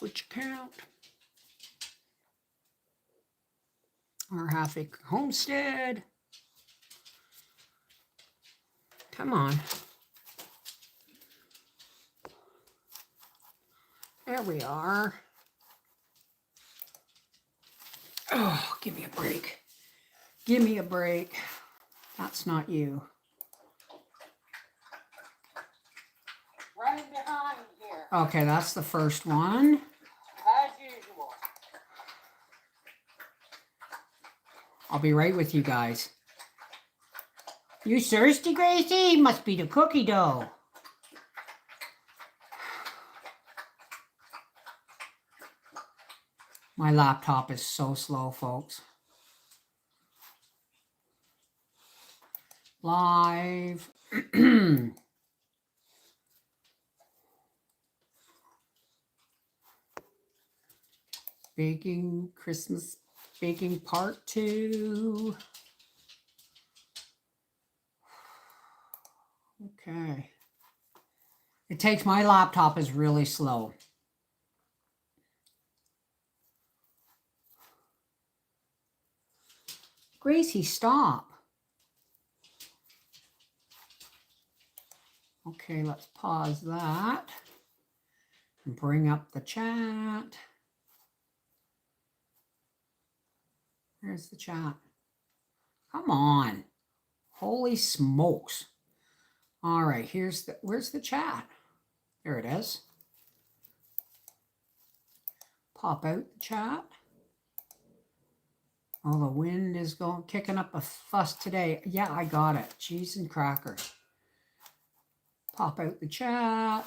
switch account. Our half-acre homestead. Come on. There we are. Oh, give me a break. Give me a break. That's not you. Running behind here. Okay, that's the first one. As usual. I'll be right with you guys. You thirsty, Gracie? Must be the cookie dough. My laptop is so slow, folks. Live. Baking, Christmas baking part 2. Okay. It takes, my laptop is really slow. Gracie, stop. Okay, let's pause that and bring up the chat. Where's the chat? Come on. Holy smokes. All right, where's the chat? There it is. Pop out the chat. Oh, the wind is kicking up a fuss today. Yeah, I got it. Cheese and crackers. Pop out the chat.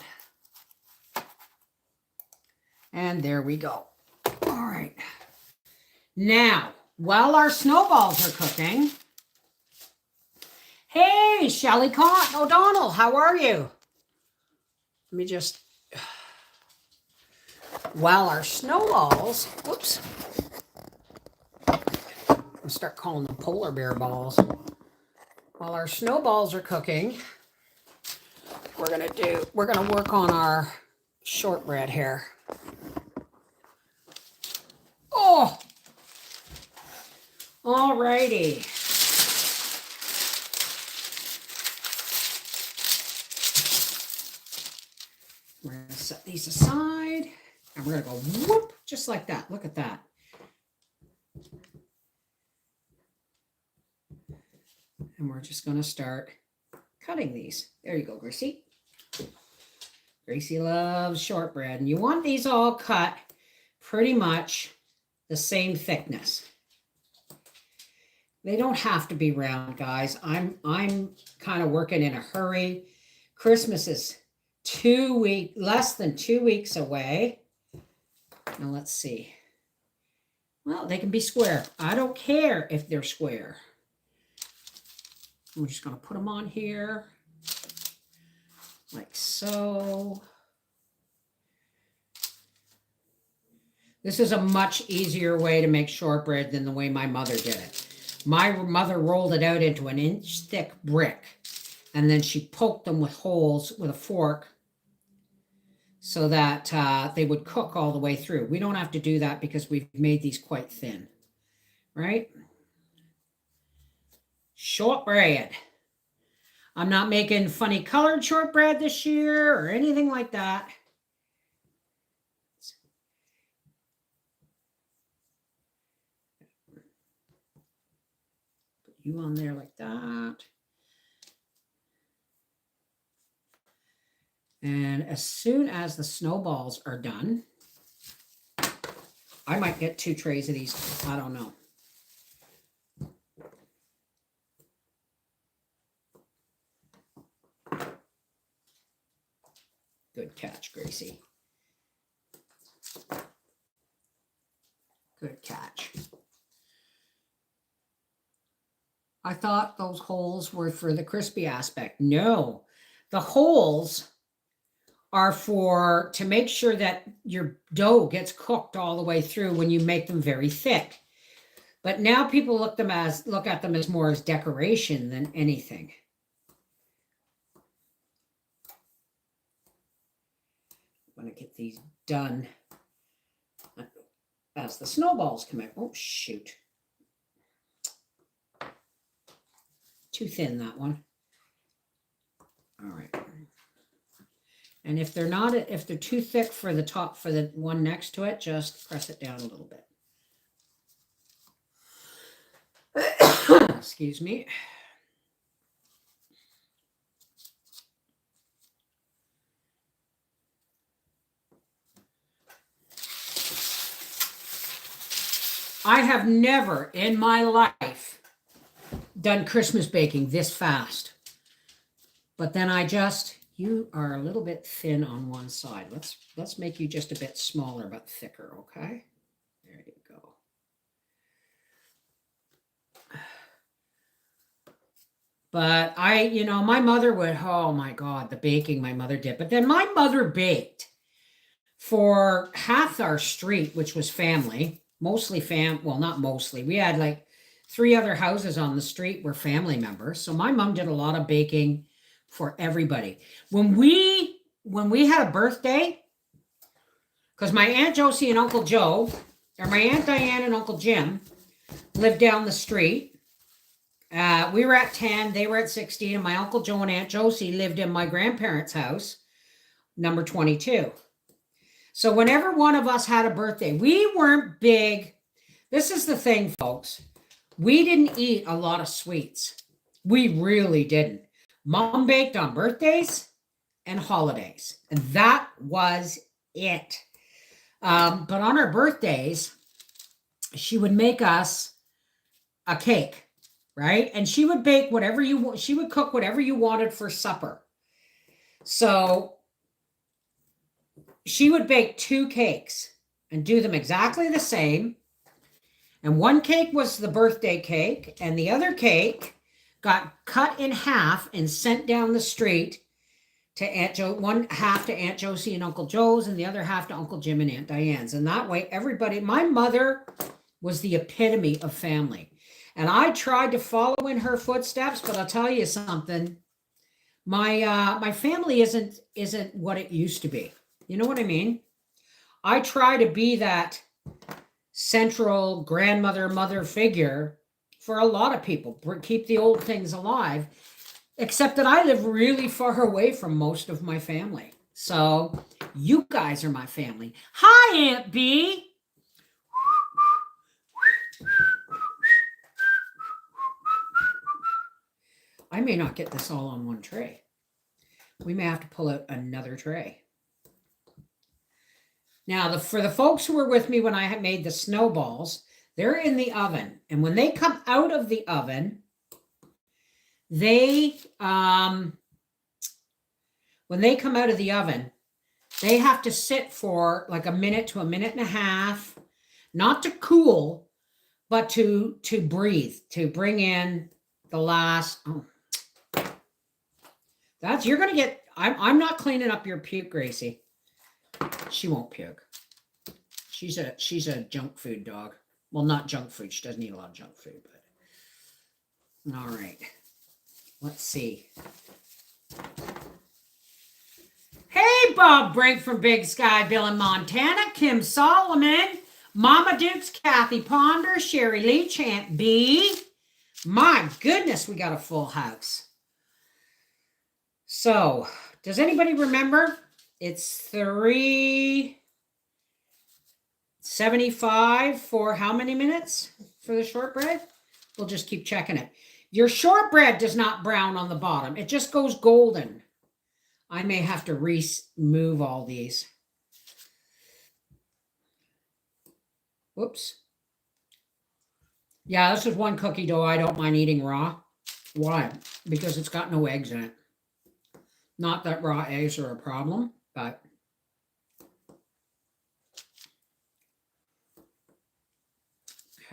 And there we go. All right. Now, while our snowballs are cooking, hey, Shelley O'Donnell, how are you? Let me just, while our snowballs, whoops, I'll start calling them polar bear balls. While our snowballs are cooking, we're gonna work on our shortbread here. Oh, all righty. We're going to set these aside, and we're going to go whoop, just like that. Look at that. And we're just going to start cutting these. There you go, Gracie. Gracie loves shortbread, and you want these all cut pretty much the same thickness. They don't have to be round, guys. I'm kind of working in a hurry. Christmas is less than 2 weeks away. Now let's see. Well, they can be square. I don't care if they're square. I'm just going to put them on here like so. This is a much easier way to make shortbread than the way my mother did it. My mother rolled it out into an inch thick brick, and then she poked them with holes with a fork so that they would cook all the way through. We don't have to do that because we've made these quite thin, right? Shortbread. I'm not making funny colored shortbread this year or anything like that. Put you on there like that. And as soon as the snowballs are done, I might get 2 trays of these. I don't know. Good catch, Gracie. Good catch. I thought those holes were for the crispy aspect. No, the holes are to make sure that your dough gets cooked all the way through when you make them very thick. But now people look at them as more as decoration than anything. I'm going to get these done as the snowballs come out. Oh, shoot. Too thin, that one. All right. And if they're not, if they're too thick for the top, for the one next to it, just press it down a little bit. Excuse me. I have never in my life done Christmas baking this fast. But then you are a little bit thin on one side. Let's make you just a bit smaller but thicker, okay? There you go. But my mother would, oh my God, the baking my mother did. But then my mother baked for half our street, which was family, mostly well, not mostly. We had like 3 other houses on the street were family members. So my mom did a lot of baking for everybody. When we had a birthday, because my Aunt Josie and Uncle Joe, or my Aunt Diane and Uncle Jim lived down the street. We were at 10, they were at 16, and my Uncle Joe and Aunt Josie lived in my grandparents' house, number 22. So whenever one of us had a birthday, we weren't big. This is the thing, folks. We didn't eat a lot of sweets. We really didn't. Mom baked on birthdays and holidays, and that was it. But on our birthdays, she would make us a cake, right? And she would bake whatever you want. She would cook whatever you wanted for supper. So she would bake 2 cakes and do them exactly the same. And one cake was the birthday cake, and the other cake got cut in half and sent down the street to Aunt Jo. One half to Aunt Josie and Uncle Joe's, and the other half to Uncle Jim and Aunt Diane's. And that way, everybody, my mother was the epitome of family. And I tried to follow in her footsteps, but I'll tell you something. My family isn't what it used to be. You know what I mean? I try to be that central grandmother, mother figure for a lot of people, keep the old things alive, except that I live really far away from most of my family. So you guys are my family. Hi, Aunt B. I may not get this all on one tray. We may have to pull out another tray. Now, for the folks who were with me when I had made the snowballs, they're in the oven. And when they come out of the oven, they have to sit for like a minute to a minute and a half, not to cool, but to breathe, to bring in the last. You're going to get, I'm not cleaning up your puke, Gracie. She won't puke. She's a junk food dog. Well, not junk food. She doesn't eat a lot of junk food, but all right. Let's see. Hey, Bob Brink from Big Sky, Bill in Montana, Kim Solomon, Mama Dukes, Kathy Ponder, Sherry Leach, Aunt B. My goodness, we got a full house. So, does anybody remember? It's $3.75 for how many minutes for the shortbread? We'll just keep checking it. Your shortbread does not brown on the bottom. It just goes golden. I may have to remove all these. Whoops. Yeah, this is one cookie dough I don't mind eating raw. Why? Because it's got no eggs in it. Not that raw eggs are a problem, but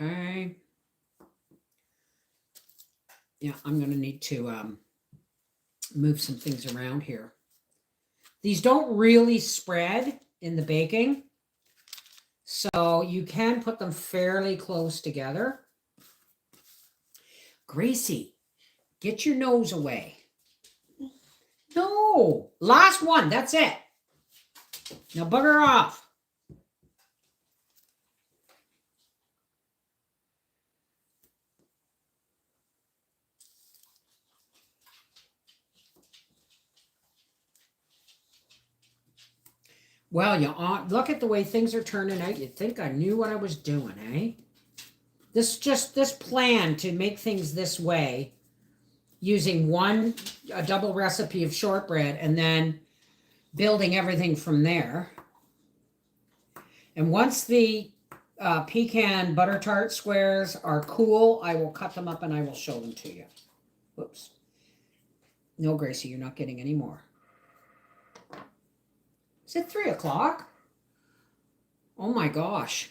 okay. Yeah, I'm going to need to move some things around here. These don't really spread in the baking, so you can put them fairly close together. Gracie, get your nose away. No, last one, that's it. Now bugger off. Well, look at the way things are turning out. You'd think I knew what I was doing, eh? This plan to make things this way, using a double recipe of shortbread and then building everything from there. And once the pecan butter tart squares are cool, I will cut them up and I will show them to you. Whoops. No, Gracie, you're not getting any more. Is it 3 o'clock? Oh my gosh.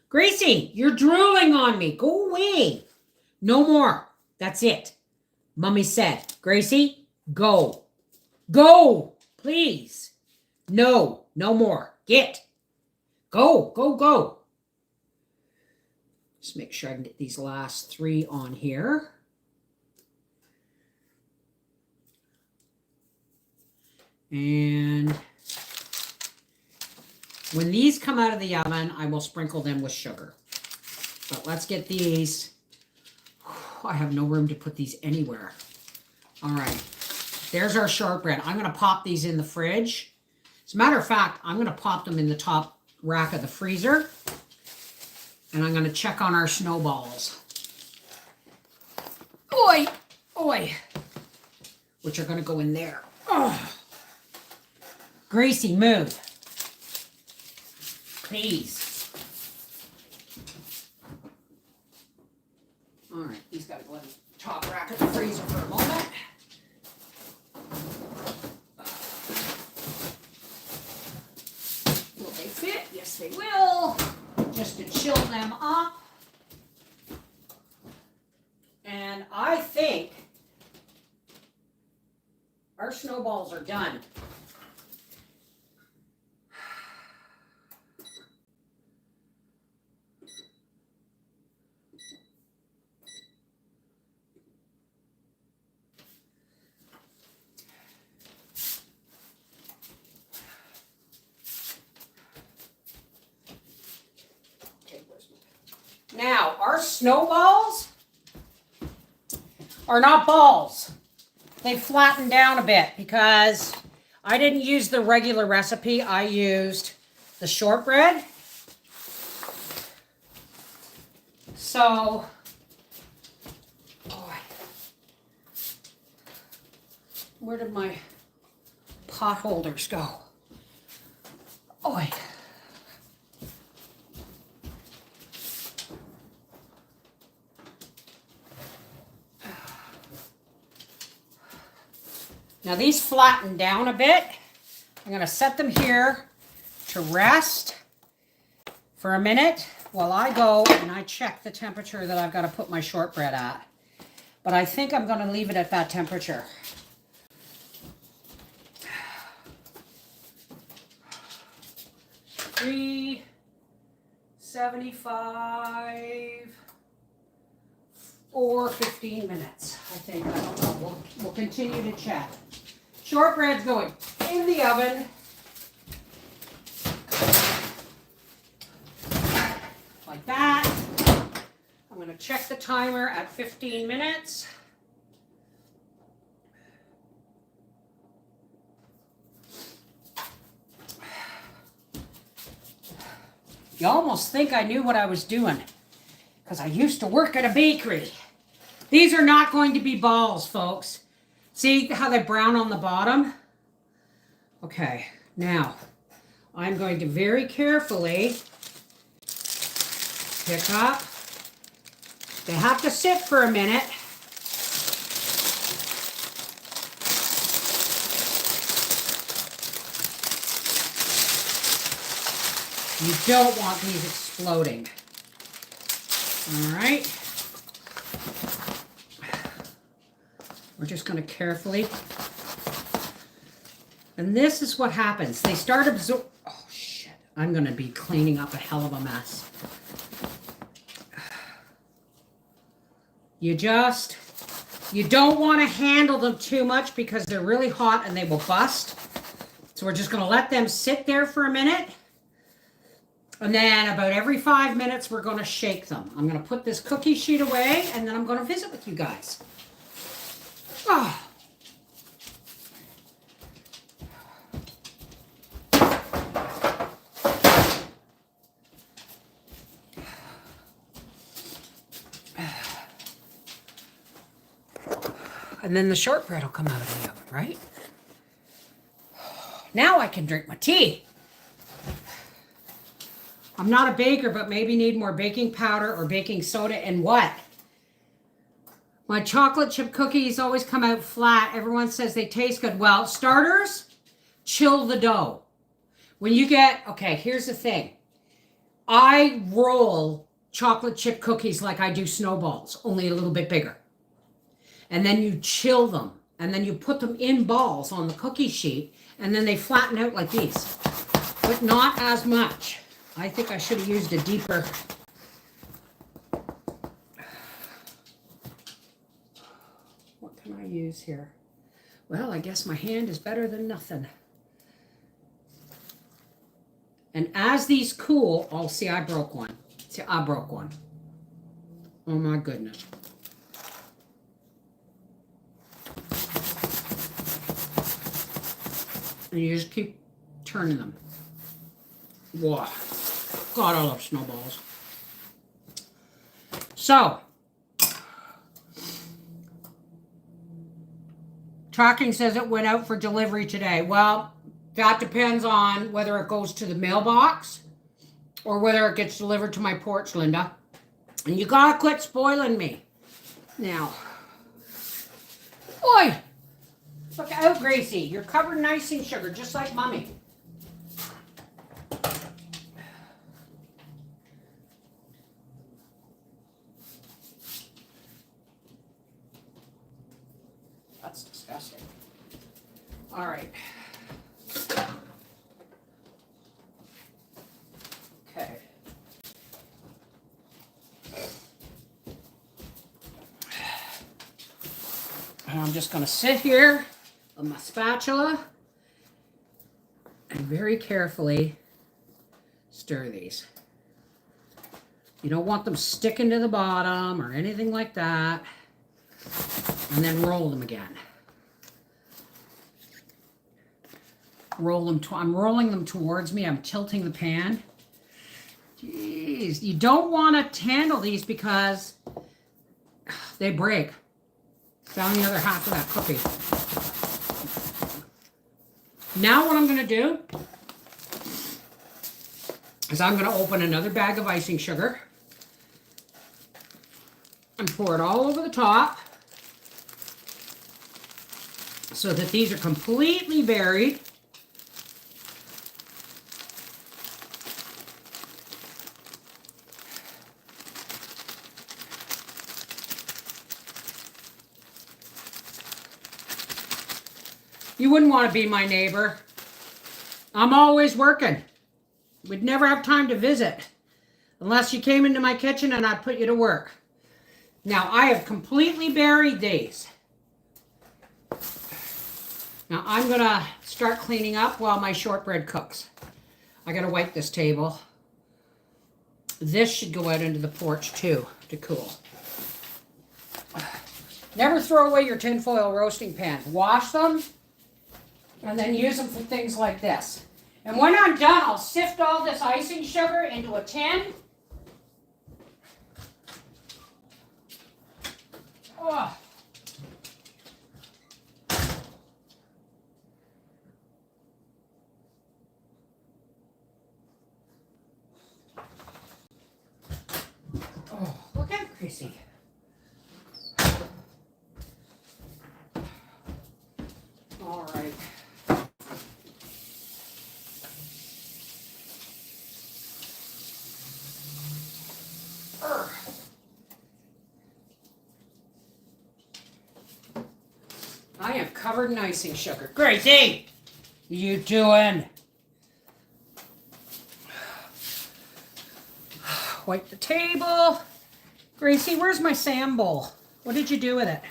Gracie, you're drooling on me. Go away. No more. That's it. Mommy said, Gracie, go. Go, please. No, no more. Get. Go, go, go. Just make sure I can get these last 3 on here. And when these come out of the oven, I will sprinkle them with sugar. But let's get these. I have no room to put these anywhere. All right. There's our shortbread. I'm going to pop these in the fridge. As a matter of fact, I'm going to pop them in the top rack of the freezer. And I'm going to check on our snowballs. Oi! Oi! Which are going to go in there. Oh. Gracie, move. Please. All right, these got to go in the top rack of the freezer for a moment. Will they fit? Yes, they will. Just to chill them up. And I think our snowballs are done. Now, our snowballs are not balls. They flattened down a bit because I didn't use the regular recipe. I used the shortbread. So, where did my pot holders go? Now these flatten down a bit. I'm going to set them here to rest for a minute while I go and I check the temperature that I've got to put my shortbread at. But I think I'm going to leave it at that temperature. $375 or 15 minutes, I think. I don't know. We'll continue to chat. Shortbread's going in the oven. Like that. I'm going to check the timer at 15 minutes. You almost think I knew what I was doing because I used to work at a bakery. These are not going to be balls, folks. See how they brown on the bottom? Okay, now I'm going to very carefully pick up. They have to sit for a minute. You don't want these exploding. All right. We're just going to carefully. And this is what happens. They start absorb. Oh, shit. I'm going to be cleaning up a hell of a mess. You don't want to handle them too much because they're really hot and they will bust. So we're just going to let them sit there for a minute. And then about every 5 minutes, we're going to shake them. I'm going to put this cookie sheet away and then I'm going to visit with you guys. Oh. And then the shortbread will come out of the oven, right? Now I can drink my tea. I'm not a baker, but maybe need more baking powder or baking soda. And what? My chocolate chip cookies always come out flat. Everyone says they taste good. Well, starters, chill the dough. When you get, okay, here's the thing. I roll chocolate chip cookies like I do Snowballs, only a little bit bigger. And then you chill them. And then you put them in balls on the cookie sheet. And then they flatten out like these. But not as much. I think I should have used a deeper. What can I use here? Well, I guess my hand is better than nothing. And as these cool, oh, see, I broke one. See, I broke one. Oh my goodness. And you just keep turning them. Wow. God, I love Snowballs. So, tracking says it went out for delivery today. Well, that depends on whether it goes to the mailbox or whether it gets delivered to my porch, Linda. And you gotta quit spoiling me. Now. Oi! Look out, Gracie. You're covered in icing sugar, just like Mommy. That's disgusting. All right. Okay. And I'm just going to sit here with my spatula and very carefully stir these. You don't want them sticking to the bottom or anything like that. And then roll them again. Roll them. I'm rolling them towards me. I'm tilting the pan. Jeez, you don't want to handle these because they break. Found the other half of that cookie. Now what I'm going to do is I'm going to open another bag of icing sugar and pour it all over the top so that these are completely buried. You wouldn't want to be my neighbor. I'm always working. We'd never have time to visit unless you came into my kitchen and I'd put you to work. Now, I have completely buried these. Now, I'm going to start cleaning up while my shortbread cooks. I got to wipe this table. This should go out into the porch, too, to cool. Never throw away your tinfoil roasting pans. Wash them. And then use them for things like this. And when I'm done, I'll sift all this icing sugar into a tin. Oh. Oh, look at Chrissy. All right. I am covered in icing sugar. Gracie, you doing? Wipe the table. Gracie, where's my sand bowl? What did you do with it?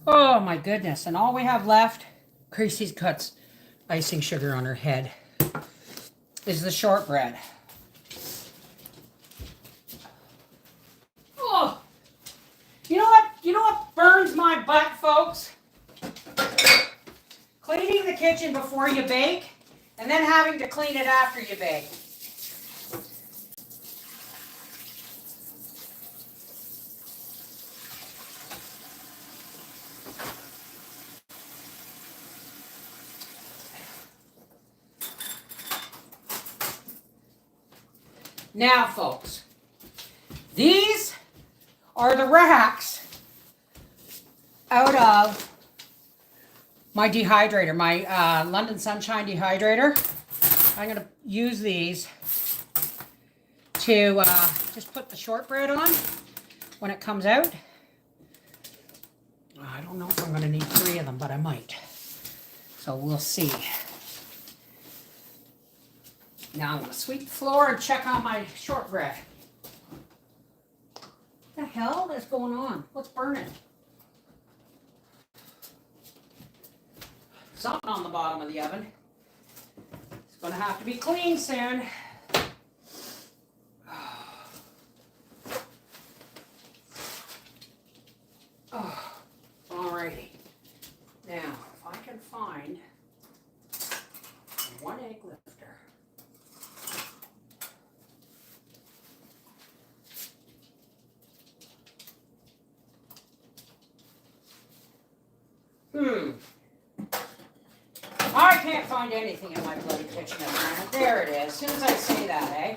Oh my goodness. And all we have left, Gracie's cuts icing sugar on her head, is the shortbread. You know what burns my butt, folks? Cleaning the kitchen before you bake, and then having to clean it after you bake. Now, folks, these are the racks out of my dehydrator, my London Sunshine dehydrator. I'm going to use these to just put the shortbread on when it comes out. I don't know if I'm going to need 3 of them, but I might. So we'll see. Now I'm going to sweep the floor and check on my shortbread. What the hell is going on? What's burning? Something on the bottom of the oven. It's going to have to be cleaned soon. Oh, alrighty. Now, if I can find 1 egg lifter. I can't find anything in my bloody kitchen at the moment. There it is. As soon as I say that, eh?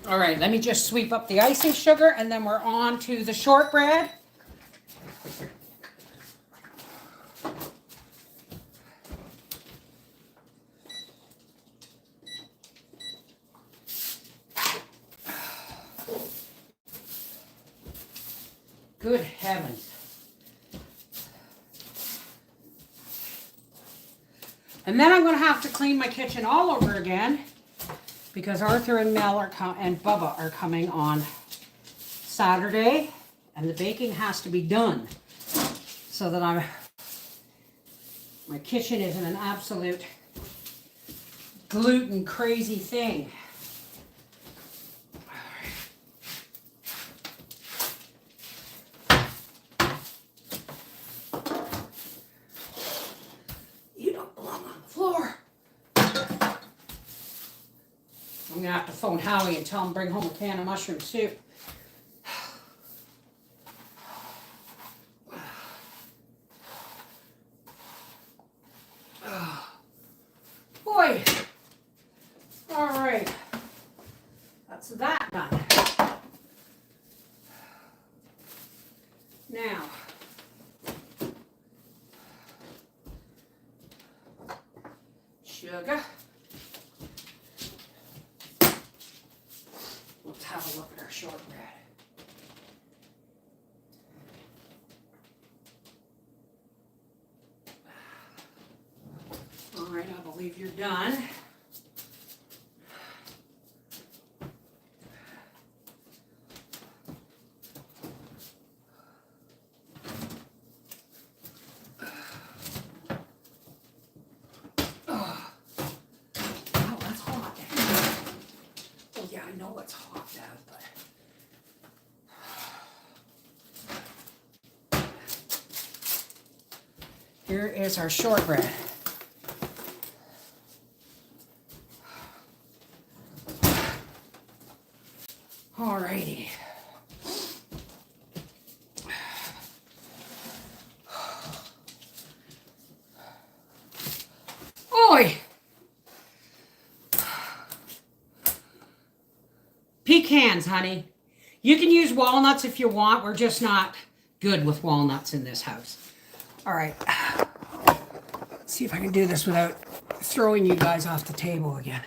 All right, let me just sweep up the icing sugar and then we're on to the shortbread. Good heavens. And then I'm going to have to clean my kitchen all over again because Arthur and Mel and Bubba are coming on Saturday and the baking has to be done so that my kitchen isn't an absolute gluten crazy thing. I'm going to have to phone Howie and tell him to bring home a can of mushroom soup. Boy. All right. That's that done. Now. Sugar. Let's have a look at our shortbread. All right, I believe you're done. I know it's hot, Dad, but here is our shortbread. Alrighty. Oi! Pecans, honey. You can use walnuts if you want. We're just not good with walnuts in this house. All right. Let's see if I can do this without throwing you guys off the table again.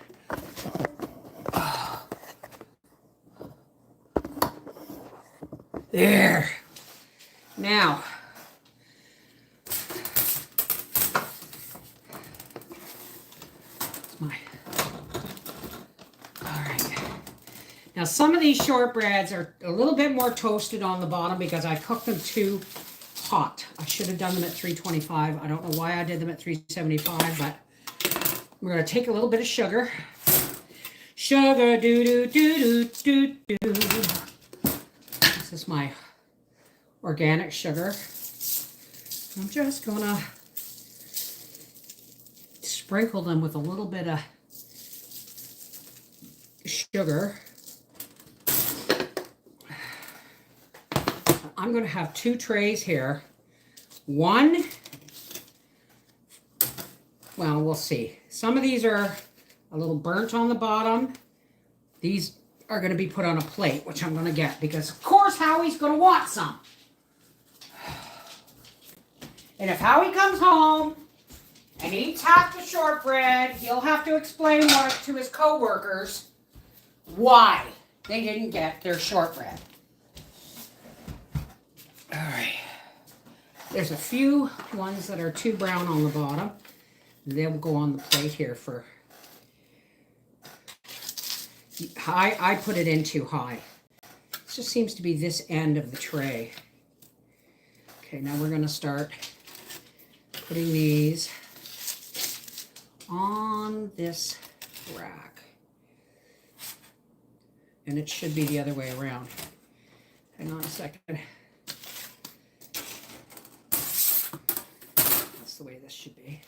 There. Now. Now some of these shortbreads are a little bit more toasted on the bottom because I cooked them too hot. I should have done them at 325. I don't know why I did them at 375, but We're going to take a little bit of sugar. Sugar, do. This is my organic sugar. I'm just going to sprinkle them with a little bit of sugar. I'm going to have 2 trays here. One, well, we'll see. Some of these are a little burnt on the bottom. These are going to be put on a plate, which I'm going to get because, of course, Howie's going to want some. And if Howie comes home and eats half the shortbread, he'll have to explain to his coworkers why they didn't get their shortbread. All right. There's a few ones that are too brown on the bottom. They'll go on the plate here for... I put it in too high. It just seems to be this end of the tray. Okay, now we're going to start putting these on this rack. And it should be the other way around. Hang on a second. That's the way this should be.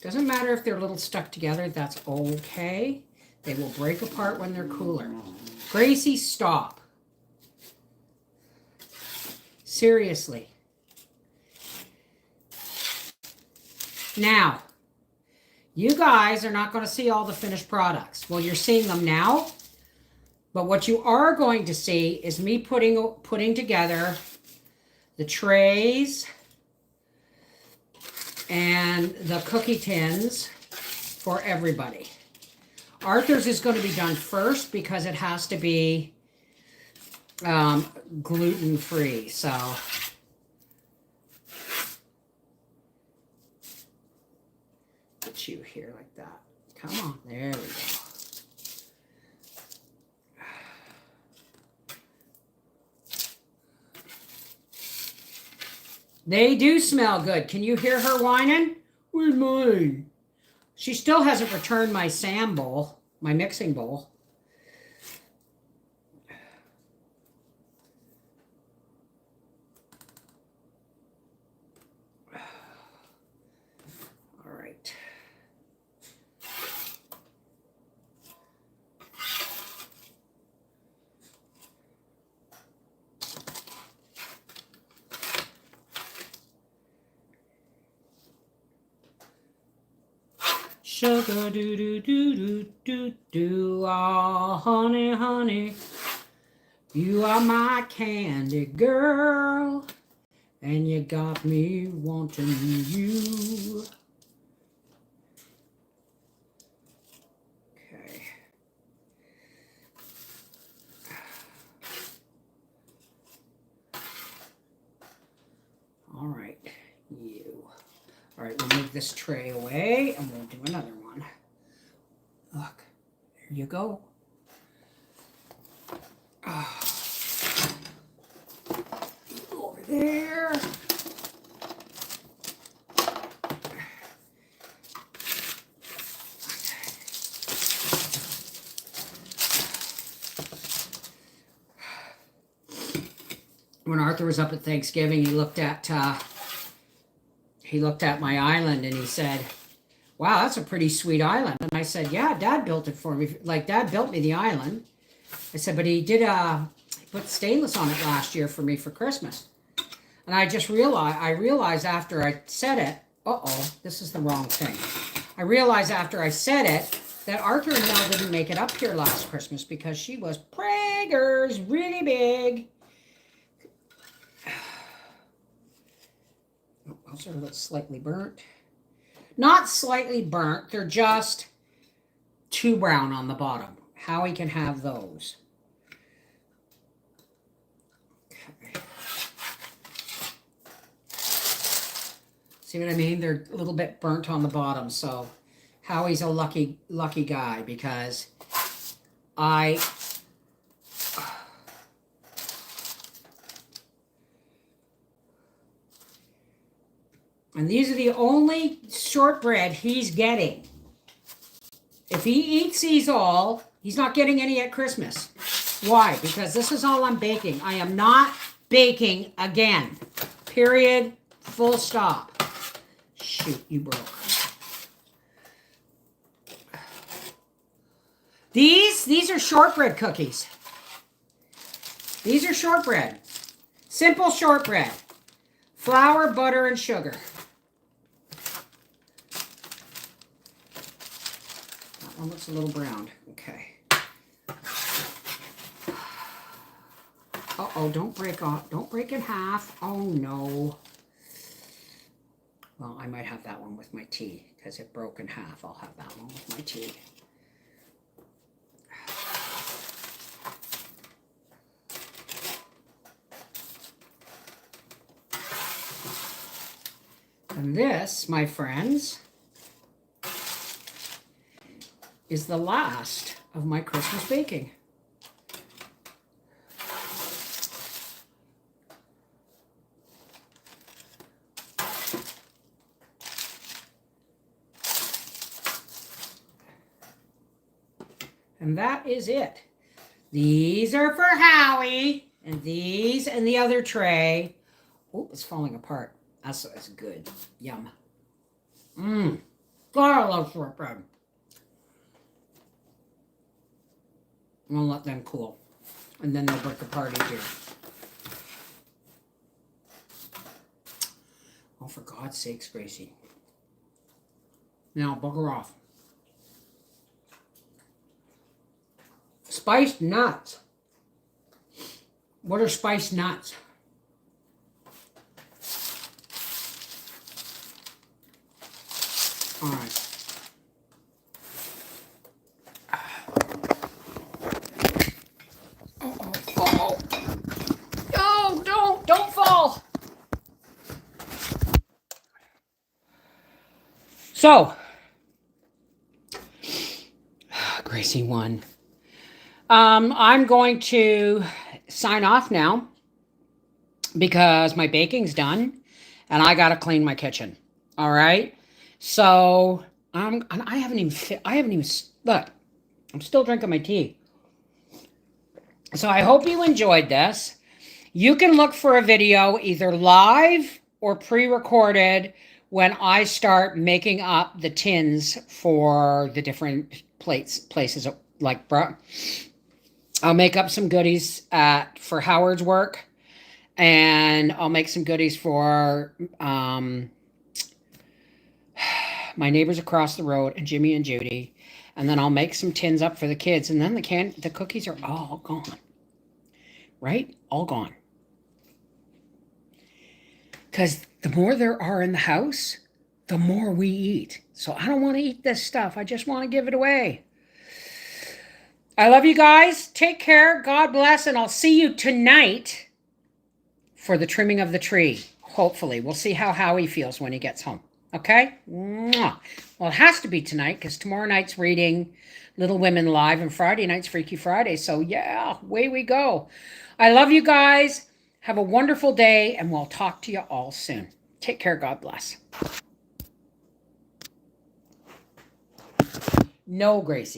Doesn't matter if they're a little stuck together, that's okay. They will break apart when they're cooler. Gracie, stop. Seriously. Now, you guys are not going to see all the finished products. Well, you're seeing them now, but what you are going to see is me putting together the trays and the cookie tins for everybody. Arthur's is going to be done first because it has to be gluten-free. So put you here like that. Come on, there we go. They do smell good. Can you hear her whining? Where's mine? She still hasn't returned my SAM bowl, my mixing bowl. All right. Sugar do. Oh, honey, honey, you are my candy girl, and you got me wanting you. Okay. All right, you. All right, we'll move this tray away and we'll do another one. Look, there you go. Oh. Over there. When Arthur was up at Thanksgiving, he looked at my island and he said, wow, that's a pretty sweet island. And I said, yeah, Dad built it for me. Like, Dad built me the island. I said, but he did, he put stainless on it last year for me for Christmas. And I just realized after I said it, uh-oh, this is the wrong thing. I realized after I said it that Arthur and Mel didn't make it up here last Christmas because she was preggers, really big. Those are a little slightly burnt. Not slightly burnt, they're just too brown on the bottom. Howie can have those. Okay. See what I mean? They're a little bit burnt on the bottom, so Howie's a lucky guy because I And these are the only shortbread he's getting. If he eats these all, he's not getting any at Christmas. Why? Because this is all I'm baking. I am not baking again. Period. Full stop. Shoot, you broke. These are shortbread cookies. These are shortbread. Simple shortbread. Flour, butter, and sugar. That one looks a little browned. Okay. Uh-oh, don't break off. Don't break in half. Oh, no. Well, I might have that one with my tea because it broke in half. I'll have that one with my tea. And this, my friends, is the last of my Christmas baking. And that is it. These are for Howie, and these and the other tray. Oh, it's falling apart. That's good. Yum. God, I love shortbread. I'm going to let them cool. And then they'll break apart easier. Oh, for God's sakes, Gracie. Now, bugger off. Spiced nuts. What are spiced nuts? All right. Uh-oh. Uh-oh. No, don't fall. So, Gracie won. I'm going to sign off now because my baking's done and I got to clean my kitchen. All right. So I haven't even, look, I'm still drinking my tea. So I hope you enjoyed this. You can look for a video either live or pre-recorded when I start making up the tins for the different places like, I'll make up some goodies for Howard's work, and I'll make some goodies for my neighbors across the road and Jimmy and Judy, and then I'll make some tins up for the kids, and then the cookies are all gone, right? All gone. Because the more there are in the house, the more we eat. So I don't want to eat this stuff. I just want to give it away. I love you guys. Take care. God bless. And I'll see you tonight for the trimming of the tree. Hopefully. We'll see how Howie feels when he gets home. Okay? Mwah. Well, it has to be tonight because tomorrow night's reading Little Women Live and Friday night's Freaky Friday. So, yeah, away we go. I love you guys. Have a wonderful day, and we'll talk to you all soon. Take care. God bless. No, Gracie.